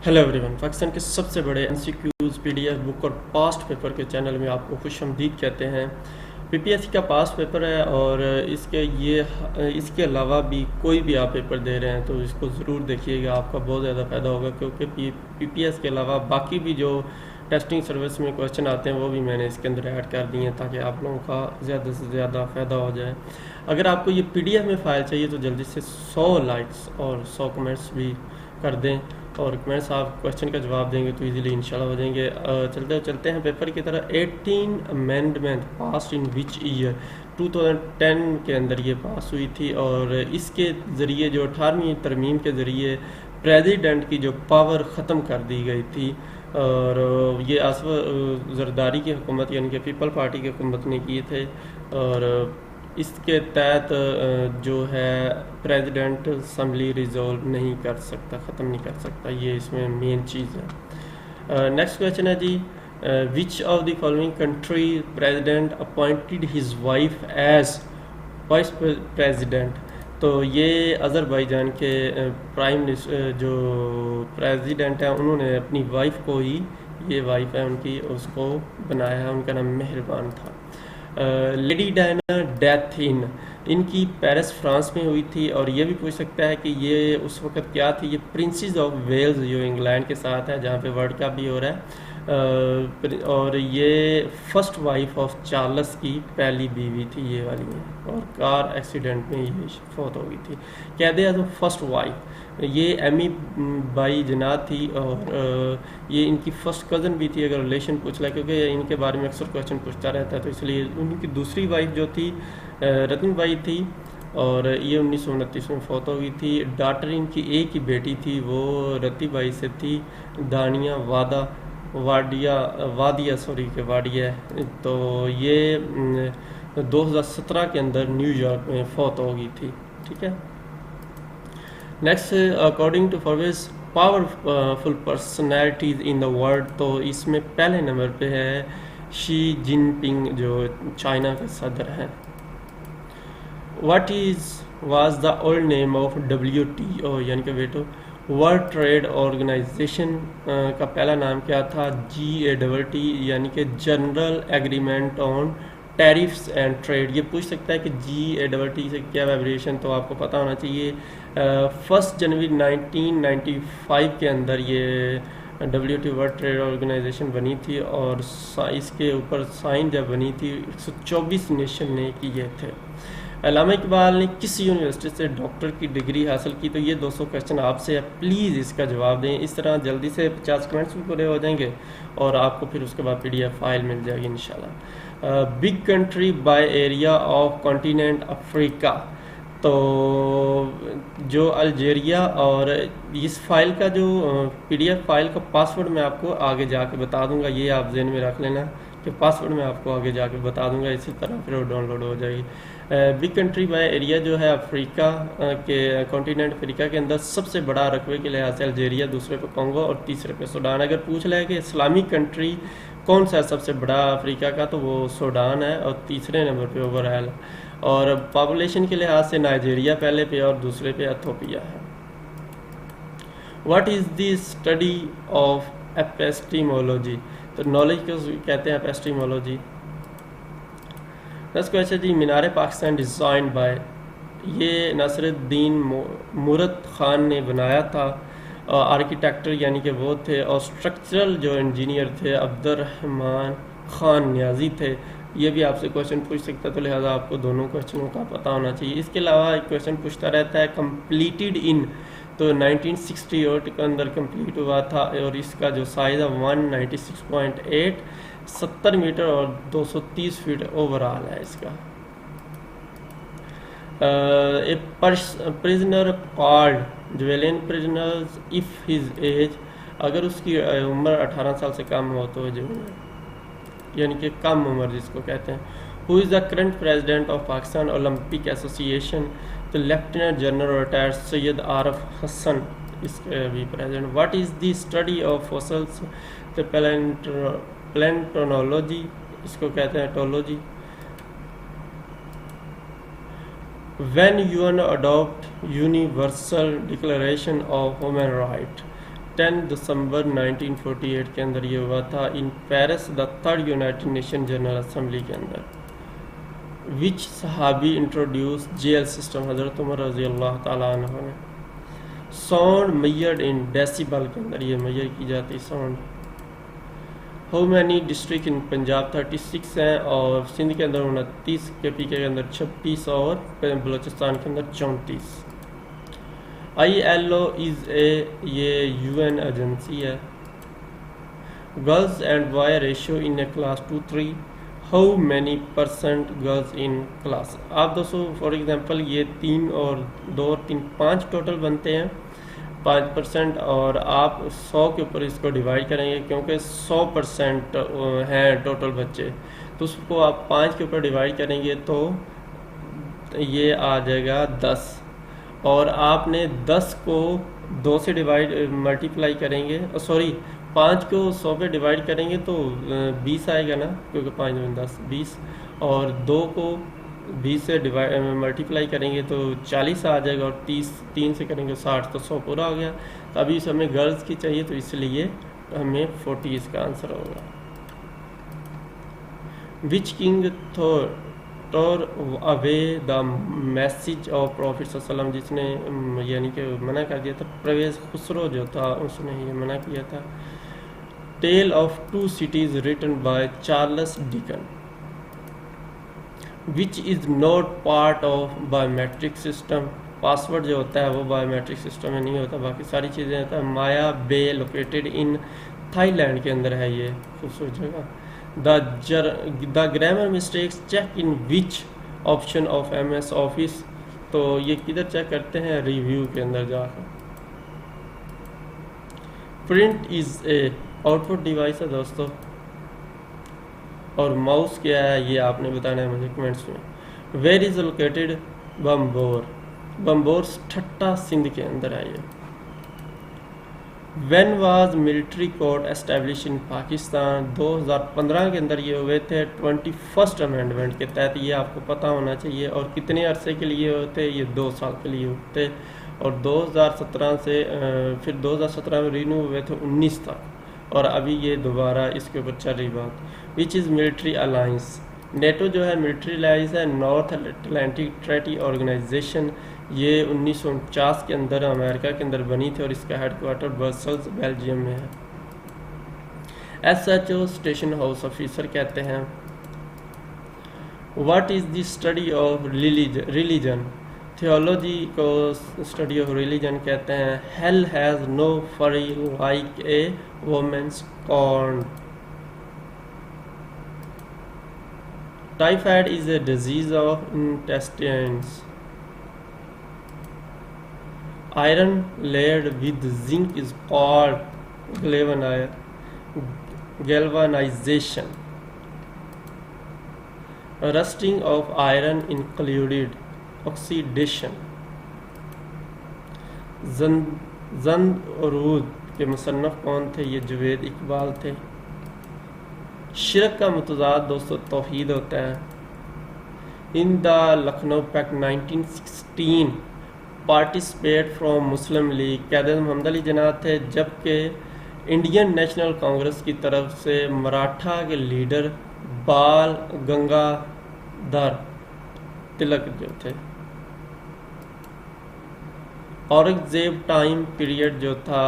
Hello everyone, Pakistan के सबसे बड़े एमसीक्यूज पीडीएफ बुक और पास्ट पेपर के चैनल में आपको खुशामदीद कहते हैं। पीपीएससी का पास्ट पेपर है और इसके अलावा भी कोई भी आप पेपर दे रहे हैं तो इसको ज़रूर देखिएगा, आपका बहुत ज़्यादा फ़ायदा होगा। क्योंकि पीपीएस के अलावा बाकी भी जो टेस्टिंग सर्विस में क्वेश्चन आते हैं वो भी मैंने इसके अंदर ऐड कर दिए हैं ताकि आप लोगों का ज़्यादा से ज़्यादा फ़ायदा हो जाए। अगर आपको ये पीडीएफ में फ़ाइल चाहिए तो जल्दी से 100 लाइक्स और 100 कमेंट्स भी कर दें, और कमेंट्स आप क्वेश्चन का जवाब देंगे तो इजीली इंशाल्लाह हो जाएंगे। चलते हैं पेपर की तरह। 18 amendment pass in which year 2010 के अंदर ये पास हुई थी, और इसके ज़रिए जो 18वीं तरमीम के ज़रिए प्रेसिडेंट की जो पावर ख़त्म कर दी गई थी, और ये आसफ जरदारी की हुकूमत यानी कि पीपल पार्टी की हुकूमत ने किए थे। और इसके तहत जो है प्रेसिडेंट असम्बली रिजॉल्व नहीं कर सकता, ख़त्म नहीं कर सकता, ये इसमें मेन चीज़ है। नेक्स्ट क्वेश्चन है जी, which of the following country president appointed his wife as vice president. तो ये अज़रबैजान के प्राइम मिनिस्टर जो प्रेसिडेंट है उन्होंने अपनी वाइफ को ही, ये वाइफ है उनकी, उसको बनाया है, उनका नाम मेहरबान था। लेडी डायना डेथ इनकी पेरिस फ्रांस में हुई थी। और ये भी पूछ सकता है कि ये उस वक़्त क्या थी। ये प्रिंसेस ऑफ वेल्स जो इंग्लैंड के साथ है, जहाँ पे वर्ल्ड कप भी हो रहा है, और ये फर्स्ट वाइफ ऑफ चार्ल्स की पहली बीवी थी ये वाली है, और कार एक्सीडेंट में ये फौत हो गई थी। कहते हैं तो फर्स्ट वाइफ ये एमी बाई जनात थी, और ये इनकी फर्स्ट कज़न भी थी अगर रिलेशन पूछ ला, क्योंकि इनके बारे में अक्सर क्वेश्चन पूछता रहता है, तो इसलिए उनकी दूसरी वाइफ जो थी रतन बाई थी, और ये 1929 में फौत हो गई थी। डॉटर इनकी एक ही बेटी थी, वो रती बाई से थी, दानिया वाडिया। तो ये 2017 के अंदर न्यूयॉर्क में फौत हो गई थी। ठीक है। Next, according to Forbes powerful personalities in the world, तो इसमें पहले नंबर पे है शी जिनपिंग जो चाइना के सदर हैं। What was the old name of WTO यानी कि बेटो वर्ल्ड ट्रेड ऑर्गेनाइजेशन का पहला नाम क्या था? GATT यानी कि general agreement on tariffs and trade. ये पूछ सकता है कि GATT से क्या वेरिएशन, तो आपको पता होना चाहिए। 1 जनवरी 1995 के अंदर ये WTO वर्ल्ड ट्रेड ऑर्गेनाइजेशन बनी थी, और इसके ऊपर साइन जब बनी थी 124 नेशन ने किए थे। अल्लामा इकबाल ने किस यूनिवर्सिटी से डॉक्टर की डिग्री हासिल की? तो ये 200 क्वेश्चन आपसे है, प्लीज़ इसका जवाब दें। इस तरह जल्दी से 50 कमेंट्स भी पूरे हो जाएंगे और आपको फिर उसके बाद PDF फाइल मिल जाएगी इंशाल्लाह। Big country by area of continent Africa, तो जो अल्जेरिया, और इस फाइल का जो PDF फाइल का पासवर्ड मैं आपको आगे जाके बता दूंगा, ये आप ज़हन में रख लेना कि पासवर्ड मैं आपको आगे जाके बता दूंगा, इसी तरह फिर वो डाउनलोड हो जाएगी। बिग कंट्री बाय एरिया जो है अफ्रीका के कॉन्टिनेंट अफ्रीका के अंदर सबसे बड़ा रकबे के लिहाज से अल्जेरिया, दूसरे पे कॉन्गो और तीसरे पे सूडान। अगर पूछ ले कि इस्लामिक कंट्री कौन सा है सबसे बड़ा अफ्रीका का, तो वो सूडान है, और तीसरे नंबर पे ओवरऑल, और पॉपुलेशन के लिहाज से नाइजीरिया पहले पे और दूसरे पे एथियोपिया है। What is the study of epistemology, तो नॉलेज को कहते हैं एपिस्टेमोलॉजी। नेक्स्ट क्वेश्चन जी, मीनार पाकिस्तान डिज़ाइन बाय, ये नसरुद्दीन मुरत ख़ान ने बनाया था। आर्किटेक्टर यानी कि वो थे, और स्ट्रक्चरल जो इंजीनियर थे अब्दुर्रहमान ख़ान न्याजी थे। ये भी आपसे क्वेश्चन पूछ सकता है, तो लिहाजा आपको दोनों क्वेश्चनों का पता होना चाहिए। इसके अलावा एक क्वेश्चन पूछता रहता है कंप्लीटेड इन, तो 1968 के अंदर कंप्लीट हुआ था, और इसका जो साइज़ है 196.8, 70 मीटर और 230 फीट ओवरऑल है इसका। ए प्रिजनर कॉल्ड ज्वेलियन प्रिजनर्स इफ़ हिज एज, अगर उसकी उम्र 18 साल से कम हो तो यानी कि कम उम्र जिसको कहते हैं। Who is the current president of Pakistan Olympic association, तो lieutenant general retired Syed Arif Hasan इसके भी president. What is the study of fossils, तो प्लेंटोनोलॉजी इसको कहते हैं, टोलॉजी। When UN adopt Universal Declaration of Human Rights, 10 दिसंबर 1948 के अंदर ये हुआ था in Paris the third United nation general assembly के अंदर। विच सहाबी इंट्रोड्यूस जेल सिस्टम, हज़रत उमर रज़ी अल्लाह ताला अन्हु ने। साउंड मेजर्ड इन डेसिबल के अंदर ये मेजर की जाती sound. How many district in Punjab 36 हैं और सिंध के अंदर 29, KP के अंदर 26 और बलूचिस्तान के अंदर 34। ILO इज़ ये UN एजेंसी है। Girls and boy ratio in A class 2-3, how many % girls in class. आप दोस्तों फॉर एग्जांपल ये 3 और 2 और 3 5 टोटल बनते हैं 5%, और आप 100 के ऊपर इसको डिवाइड करेंगे क्योंकि 100% हैं टोटल बच्चे, तो उसको आप 5 के ऊपर डिवाइड करेंगे तो ये आ जाएगा 10, और आपने 10 को 2 से डिवाइड मल्टीप्लाई करेंगे, सॉरी 5 को 100 पे डिवाइड करेंगे तो 20 आएगा ना, क्योंकि 5 में 10 20, और 2 को 20 से डिवाइड मल्टीप्लाई करेंगे तो 40 आ जाएगा, और 3 से करेंगे 60, तो 100 पूरा हो गया। तो अभी हमें गर्ल्स की चाहिए तो इसलिए हमें 40 इसका आंसर होगा। Which king tore away the message of prophet सल्लल्लाहु अलैहि वसल्लम, जिसने यानी कि मना कर दिया था, परवेज़ खुसरो जो था उसने ये मना किया था। Tale of 2 cities written by Charles Dicken. Which is not part of biometric system, password जो होता है वो बायोमेट्रिक सिस्टम में नहीं होता, बाकी सारी चीज़ें होता है। माया बे लोकेटेड इन थाईलैंड के अंदर है ये खूबसूरत जगह। The grammar mistakes check in which option of MS office, तो ये किधर चेक करते हैं, रिव्यू के अंदर जाकर। Print is a output device है दोस्तों, और माउस क्या है ये आपने बताना है मुझे कमेंट्स में। Where is located Bambore, Bambore Thatta Sindh के अंदर है ये। When was military code establish in Pakistan, 2015 के अंदर ये हुए थे 21st अमेंडमेंट के तहत, ये आपको पता होना चाहिए। और कितने अरसे के लिए होते, ये 2 साल के लिए होते, और 2017 से फिर 2017 में रिन्यू हुए थे 19 तक, और अभी ये दोबारा इसके ऊपर चल रही बात। Which is military alliance, NATO जो है मिलिट्री अलाइंस है, नॉर्थ अटलांटिक ट्रेटी ऑर्गेनाइजेशन, ये 1949 के अंदर अमेरिका के अंदर बनी थी और इसका हेडक्वार्टर ब्रसल्स बेल्जियम में है। SHO स्टेशन हाउस ऑफिसर कहते हैं। What is the study of religion, theology को स्टडी ऑफ रिलीजन कहते हैं। Hell has no fury like a woman's scorn. Typhoid is a disease of intestines. Iron layered with zinc is called galvanization. Rusting of iron included oxidation. ज़ंद उरूद के मुसन्नफ़ कौन थे, ये जुवेद इकबाल थे। शिरक का मुतज़ाद दोस्तों तौहीद होता है। In the Lucknow pact 1916 participate from Muslim League, Quaid Mohammad Ali Jinnah थे, जबकि इंडियन नेशनल कांग्रेस की तरफ से मराठा के लीडर बाल गंगाधर तिलक जो थे। औरंगजेब टाइम पीरियड जो था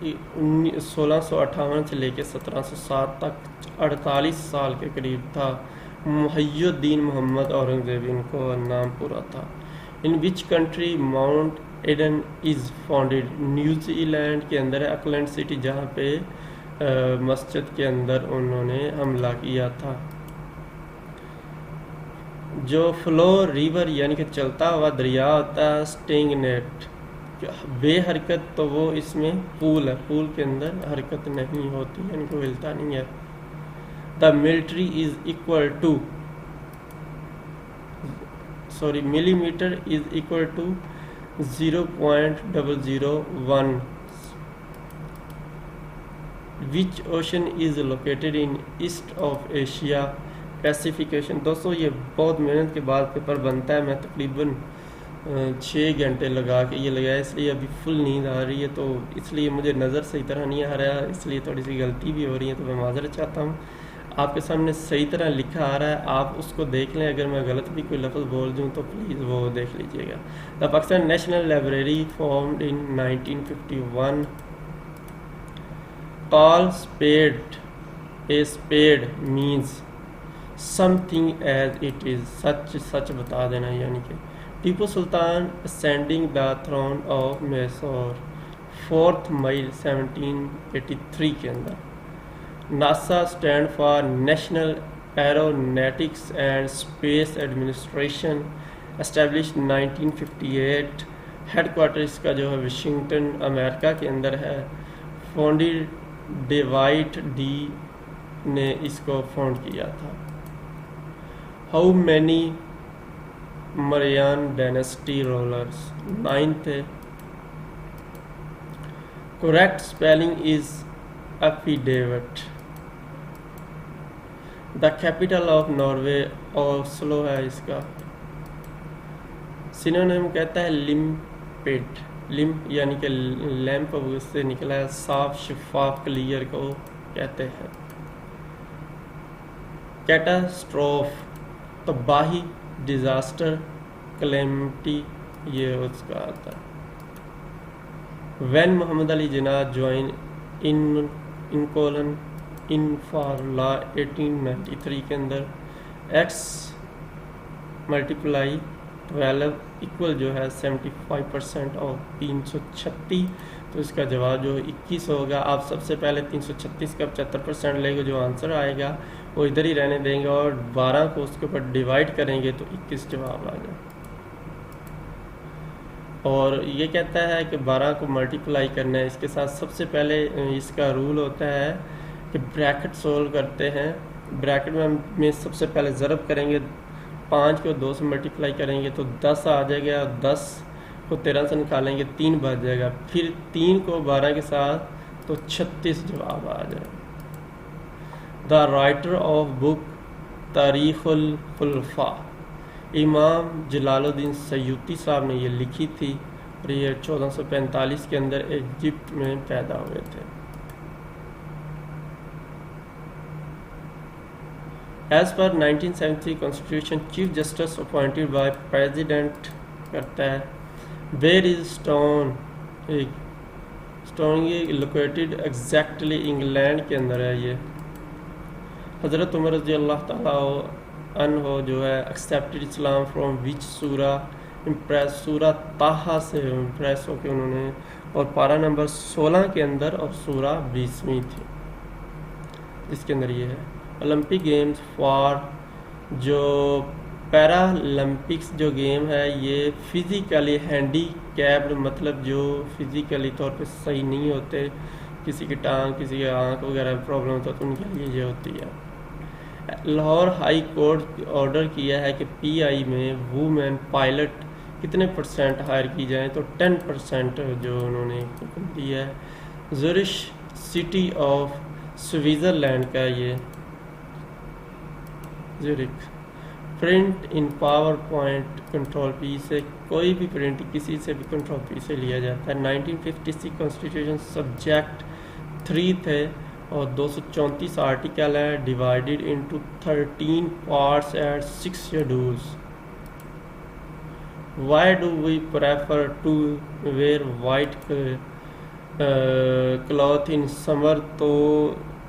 1658 से लेकर 1707 तक 48 साल के करीब था। मुहय्युद्दीन मोहम्मद औरंगजेब इनको नाम पूरा था। In which country mount Eden is founded, New Zealand के अंदर है ऑकलैंड सिटी, जहाँ पे मस्जिद के अंदर उन्होंने हमला किया था। जो फ्लो रिवर यानी कि चलता हुआ दरिया होता है, स्टेगनेट बेहरकत, तो वो इसमें पूल है, पूल के अंदर हरकत नहीं होती यानी कि हिलता नहीं है। The military is equal to millimeter is equal to 0.001. Which ocean is located in east of Asia? Pacific Ocean। दोस्तों ये बहुत मेहनत के बाद पेपर बनता है, मैं तकरीबन 6 घंटे लगा के ये लगाया, इसलिए अभी फुल नींद आ रही है, तो इसलिए मुझे नज़र सही तरह नहीं आ रहा है, इसलिए थोड़ी सी गलती भी हो रही है, तो मैं माज़रत चाहता हूँ। आपके सामने सही तरह लिखा आ रहा है, आप उसको देख लें। अगर मैं गलत भी कोई लफ्ज़ बोल दूँ तो प्लीज़ वो देख लीजिएगा। The Pakistan national library formed in 1951 call spade a spade means something as it is, सच सच बता देना। यानी कि Tipu Sultan ascending the throne of Mysore 4 मई 1783 के अंदर। NASA stand for national aeronautics and space administration, establish 1958। Headquarter इसका जो है वाशिंगटन अमेरिका के अंदर है। फाउंडेड डेवाइट डी ने इसको फाउंड किया था। How many Marianne dynasty rulers? 9 थे। Correct spelling is affidavit. The capital of Norway Oslo है इसका। सिनोनिम कहता है लिम्पेट, लिम्प यानी कि लैंप उससे निकला है, साफ शफाफ क्लियर को कहते हैं। कैटास्ट्रोफ तबाही, डिजास्टर, क्लेमिटी ये उसका आता है। When Mohammad Ali Jinnah join in colon in for law 1893 के अंदर। x मल्टीप्लाई 12 इक्वल जो है 75% और 336, तो इसका जवाब जो 21 होगा। आप सबसे पहले 336 का 75% लेंगे, जो आंसर आएगा वो इधर ही रहने देंगे और 12 को उसके ऊपर डिवाइड करेंगे तो 21 जवाब आ जाए। और ये कहता है कि 12 को मल्टीप्लाई करना है, इसके साथ सबसे पहले इसका रूल होता है कि ब्रैकेट सोल्व करते हैं। ब्रैकेट में सबसे पहले ज़रब करेंगे, 5 को 2 से मल्टीप्लाई करेंगे तो 10 आ जाएगा, 10 को 13 से निकालेंगे 3 बच जाएगा, फिर 3 को 12 के साथ तो 36 जवाब आ जाएगा। द राइटर ऑफ बुक तारीख़ुल खुलफा, इमाम जलालुद्दीन सयूती साहब ने ये लिखी थी और ये 1445 के अंदर इजिप्ट में पैदा हुए थे। एज पर 1973 constitution, chief justice appointed by president करता है। वेयर इज स्टोन, स्टोन ये लोकेटेड एग्जैक्टली इंग्लैंड के अंदर है। ये हज़रत उमर रज़ी अल्लाह ताला अन्हो जो है एक्सेप्टेड इस्लाम फ्रॉम विच सूरा, इम्प्रेस सूरा ताहा से इम्प्रेस होकर उन्होंने, और पारा नंबर 16 के अंदर और सूरा 20वीं थी जिसके अंदर ये है। ओलंपिक गेम्स फॉर, जो पैरालंपिक्स जो गेम है ये फिज़िकली हैंडीकैप्ड, मतलब जो फिज़िकली तौर पे सही नहीं होते, किसी की टांग किसी की आँख वगैरह प्रॉब्लम होता है तो उनके लिए ये होती है। लाहौर हाई कोर्ट ऑर्डर किया है कि पीआई में वुमेन पायलट कितने % हायर की जाए, तो 10% जो उन्होंने दिया है। ज़ुरिश सिटी ऑफ स्विट्ज़रलैंड का ये ज़ुरिक। Print in power point control P से, कोई भी प्रिंट किसी से भी कंट्रोल पी से लिया जाता है। 1956 कॉन्स्टिट्यूशन सब्जेक्ट 3 थे और 234 आर्टिकल है, divided into 13 parts and 6 schedules. Why do we prefer to wear white cloth in summer, तो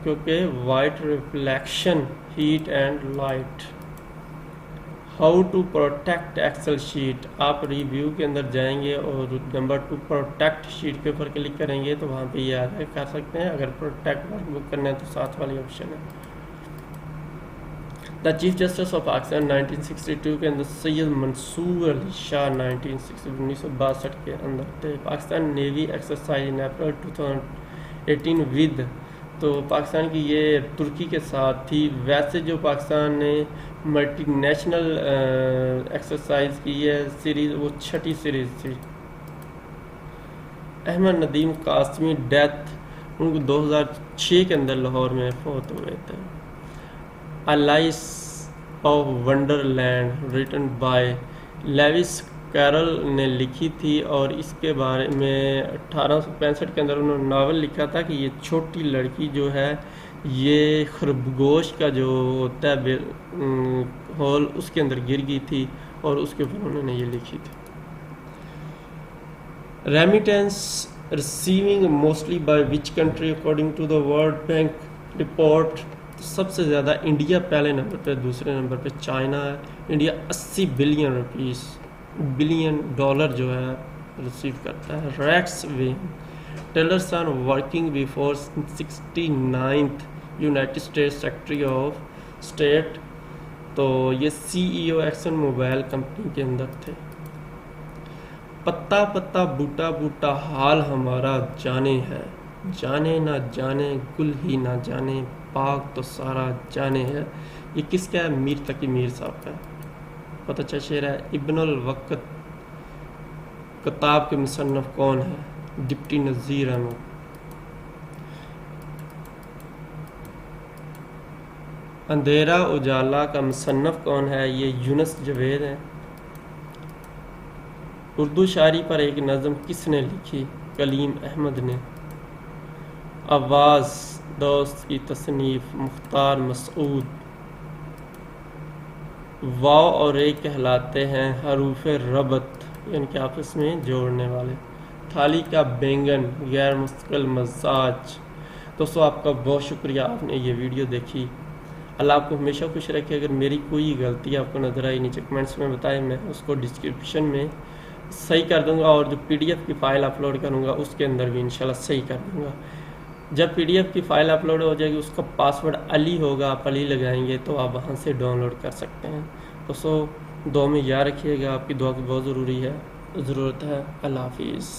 क्योंकि white reflection heat and light. How to protect excel sheet, आप रिव्यू के अंदर जाएंगे और नंबर 2 प्रोटेक्ट शीट के ऊपर क्लिक करेंगे तो वहाँ पे ये आ कर सकते हैं। अगर प्रोटेक्ट वर्कबुक करना है तो 7 वाली ऑप्शन है। The chief justice of Pakistan 1962 के अंदर सैयद मंसूर अली शाह 1962 के अंदर थे। Pakistan navy exercise in April 2018 with, तो पाकिस्तान की ये तुर्की के साथ थी। वैसे जो पाकिस्तान ने मल्टीनेशनल एक्सरसाइज की है सीरीज़, वो 6ठी सीरीज़ थी। अहमद नदीम कासमी डेथ उनको 2006 के अंदर लाहौर में फौत हुए थे। Alice of Wonderland written by Lewis Carroll ने लिखी थी और इसके बारे में 1865 के अंदर उन्होंने नावल लिखा था कि ये छोटी लड़की जो है ये खरगोश का जो होता है होल उसके अंदर गिर गई थी और उसके ऊपर उन्होंने ये लिखी थी। Remittance receiving mostly by which country according to the World Bank report. सबसे ज़्यादा इंडिया पहले नंबर पे, दूसरे नंबर पे चाइना है। इंडिया 80 बिलियन डॉलर जो है रिसीव करता है। Rex Wayne Tillerson working before 69th United States secretary of state. तो ये CEO एक्सन मोबाइल कंपनी के अंदर थे। पत्ता पत्ता बूटा बूटा हाल हमारा जाने है, जाने ना जाने गुल ही ना जाने बाग तो सारा जाने है। ये किसका है? मीर तकी मीर साहब का। पता चल शेर है। इब्नुल वक्त किताब के मुसन्नफ कौन है? डिप्टी नज़ीर अहमद। अंधेरा उजाला का मुसन्नफ कौन है? ये यूनुस जवेद है। उर्दू शायरी पर एक नज़म किसने लिखी? कलीम अहमद ने। आवाज़ दोस्त की तसनीफ़ मुख्तार मसूद। वाव और रे कहलाते हैं हरूफ रबत, यानी कि आपस में जोड़ने वाले। थाली का बैंगन गैर मुस्तकिल मजाज। दोस्तों आपका बहुत शुक्रिया, आपने ये वीडियो देखी। अल्लाह आपको हमेशा खुश रखे। अगर मेरी कोई गलती आपको नज़र आई नीचे कमेंट्स में बताएं, मैं उसको डिस्क्रिप्शन में सही कर दूंगा और जो PDF की फ़ाइल अपलोड करूंगा उसके अंदर भी इंशाल्लाह सही कर दूंगा। जब PDF की फ़ाइल अपलोड हो जाएगी उसका पासवर्ड अली होगा, आप अली लगाएंगे तो आप वहां से डाउनलोड कर सकते हैं। दोस्तों दुआ में याद रखिएगा, आपकी दुआ की बहुत ज़रूरत है। अल्लाह हाफिज़।